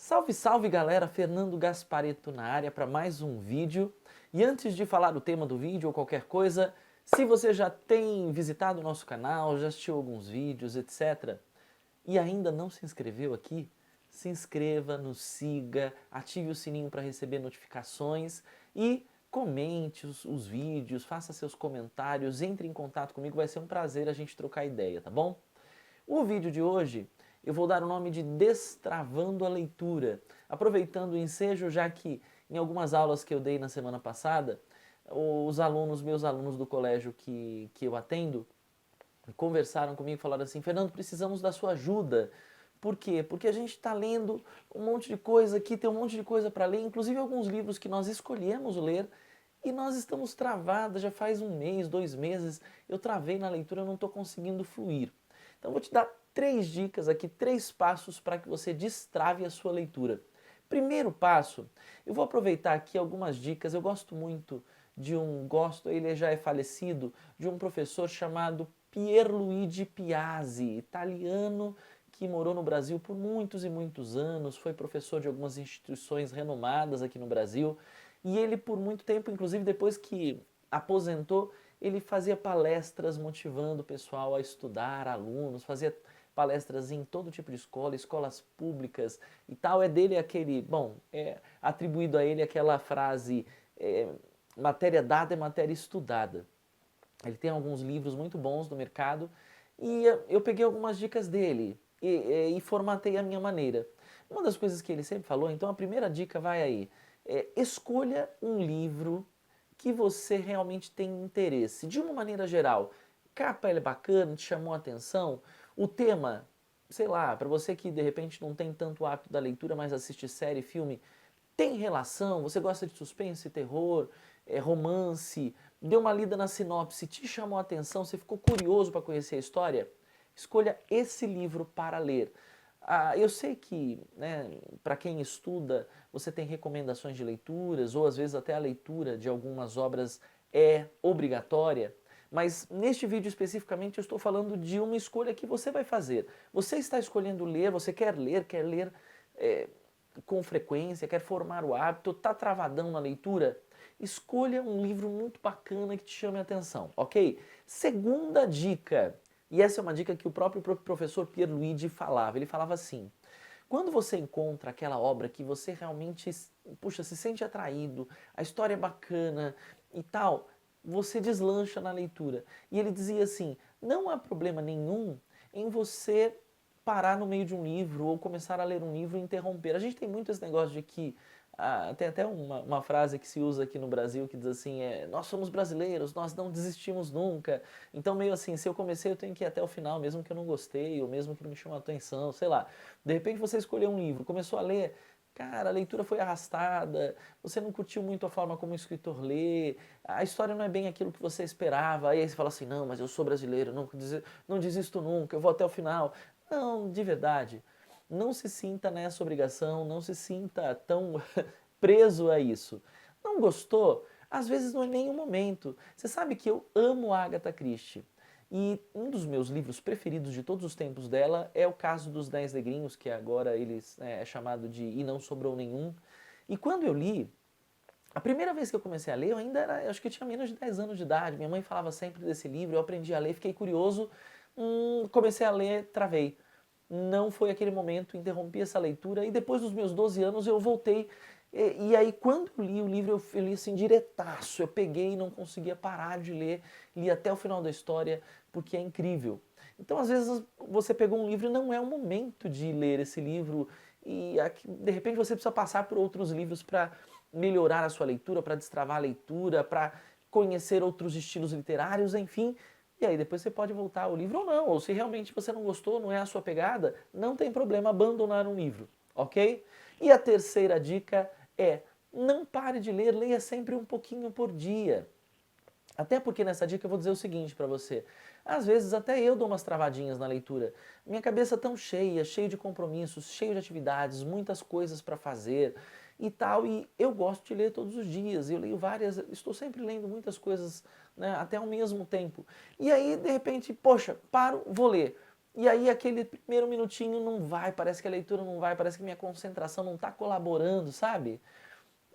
Salve, salve galera, Fernando Gasparetto na área para mais um vídeo. E antes de falar do tema do vídeo ou qualquer coisa, se você já tem visitado o nosso canal, já assistiu alguns vídeos, etc. e ainda não se inscreveu aqui, se inscreva, nos siga, ative o sininho para receber notificações e comente os vídeos, faça seus comentários, entre em contato comigo, vai ser um prazer a gente trocar ideia, tá bom? O vídeo de hoje eu vou dar o nome de Destravando a Leitura, aproveitando o ensejo, já que em algumas aulas que eu dei na semana passada, os alunos, meus alunos do colégio que eu atendo, conversaram comigo e falaram assim: Fernando, precisamos da sua ajuda. Por quê? Porque a gente está lendo um monte de coisa aqui, tem um monte de coisa para ler, inclusive alguns livros que nós escolhemos ler e nós estamos travados, já faz um mês, 2 meses, eu travei na leitura, eu não estou conseguindo fluir. Então vou te dar 3 dicas aqui, 3 passos para que você destrave a sua leitura. Primeiro passo, eu vou aproveitar aqui algumas dicas, eu gosto muito ele já é falecido, de um professor chamado Pierluigi Piazzi, italiano que morou no Brasil por muitos e muitos anos, foi professor de algumas instituições renomadas aqui no Brasil, e ele por muito tempo, inclusive depois que aposentou, ele fazia palestras motivando o pessoal a estudar, alunos, fazia palestras em todo tipo de escola, escolas públicas e tal. É dele aquele, bom, é atribuído a ele aquela frase, matéria dada é matéria estudada. Ele tem alguns livros muito bons no mercado e eu peguei algumas dicas dele e formatei a minha maneira. Uma das coisas que ele sempre falou, então a primeira dica vai aí, escolha um livro que você realmente tem interesse. De uma maneira geral, capa é bacana, te chamou a atenção, o tema, sei lá, para você que de repente não tem tanto hábito da leitura, mas assiste série, filme, tem relação, você gosta de suspense, terror, romance, deu uma lida na sinopse, te chamou a atenção, você ficou curioso para conhecer a história, escolha esse livro para ler. Eu sei que, né, para quem estuda, você tem recomendações de leituras, ou às vezes até a leitura de algumas obras é obrigatória, mas neste vídeo especificamente eu estou falando de uma escolha que você vai fazer. Você está escolhendo ler, você quer ler com frequência, quer formar o hábito, está travadão na leitura, escolha um livro muito bacana que te chame a atenção, ok? Segunda dica, e essa é uma dica que o próprio professor Pierluigi falava, ele falava assim: quando você encontra aquela obra que você realmente, puxa, se sente atraído, a história é bacana e tal, você deslancha na leitura. E ele dizia assim: não há problema nenhum em você parar no meio de um livro ou começar a ler um livro e interromper. A gente tem muito esse negócio de que tem até uma frase que se usa aqui no Brasil que diz assim, nós somos brasileiros, nós não desistimos nunca. Então meio assim, se eu comecei eu tenho que ir até o final, mesmo que eu não gostei, ou mesmo que não me chamou a atenção, sei lá. De repente você escolheu um livro, começou a ler, cara, a leitura foi arrastada, você não curtiu muito a forma como o escritor lê, a história não é bem aquilo que você esperava, aí você fala assim, não, mas eu sou brasileiro, não desisto nunca, eu vou até o final. Não, de verdade, não se sinta nessa obrigação, não se sinta tão preso a isso. Não gostou? Às vezes não é nem o momento. Você sabe que eu amo a Agatha Christie. E um dos meus livros preferidos de todos os tempos dela é o caso dos Dez Negrinhos, que agora é chamado de E Não Sobrou Nenhum. E quando eu li, a primeira vez que eu comecei a ler, eu ainda era, eu acho que eu tinha menos de 10 anos de idade. Minha mãe falava sempre desse livro, eu aprendi a ler, fiquei curioso, comecei a ler, travei. Não foi aquele momento, interrompi essa leitura e depois dos meus 12 anos eu voltei. E aí quando eu li o livro, eu li assim diretaço, eu peguei e não conseguia parar de ler, li até o final da história, porque é incrível. Então às vezes você pegou um livro e não é o momento de ler esse livro e de repente você precisa passar por outros livros para melhorar a sua leitura, para destravar a leitura, para conhecer outros estilos literários, enfim. E aí depois você pode voltar ao livro ou não, ou se realmente você não gostou, não é a sua pegada, não tem problema abandonar um livro, ok? E a terceira dica é, não pare de ler, leia sempre um pouquinho por dia. Até porque nessa dica eu vou dizer o seguinte para você. Às vezes até eu dou umas travadinhas na leitura. Minha cabeça tão cheia, cheia de compromissos, cheia de atividades, muitas coisas para fazer e tal. E eu gosto de ler todos os dias. Eu leio várias, estou sempre lendo muitas coisas, né, até ao mesmo tempo. E aí, de repente, poxa, paro, vou ler. e aí aquele primeiro minutinho não vai, parece que a leitura não vai, parece que minha concentração não está colaborando, sabe?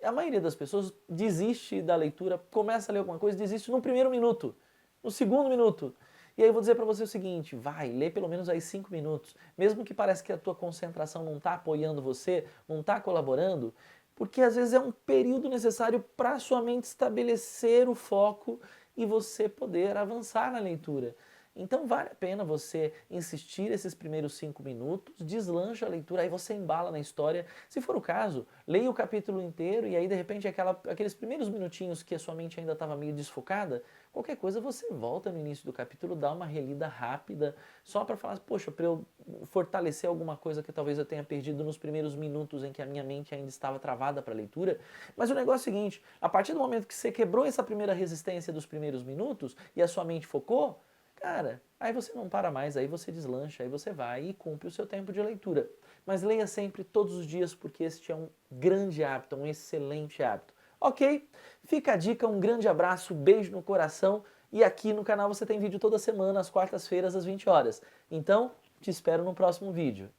A maioria das pessoas desiste da leitura, começa a ler alguma coisa, desiste no primeiro minuto, no segundo minuto. E aí eu vou dizer para você o seguinte, vai, lê pelo menos aí 5 minutos, mesmo que pareça que a tua concentração não está apoiando você, não está colaborando, porque às vezes é um período necessário para a sua mente estabelecer o foco e você poder avançar na leitura. Então vale a pena você insistir esses primeiros 5 minutos, deslancha a leitura, aí você embala na história. Se for o caso, leia o capítulo inteiro e aí de repente aqueles primeiros minutinhos que a sua mente ainda estava meio desfocada, qualquer coisa você volta no início do capítulo, dá uma relida rápida, só para falar, poxa, para eu fortalecer alguma coisa que talvez eu tenha perdido nos primeiros minutos em que a minha mente ainda estava travada para a leitura. Mas o negócio é o seguinte, a partir do momento que você quebrou essa primeira resistência dos primeiros minutos e a sua mente focou, cara, aí você não para mais, aí você deslancha, aí você vai e cumpre o seu tempo de leitura. Mas leia sempre, todos os dias, porque este é um grande hábito, um excelente hábito. Ok? Fica a dica, um grande abraço, beijo no coração e aqui no canal você tem vídeo toda semana, às quartas-feiras, às 20 horas. Então, te espero no próximo vídeo.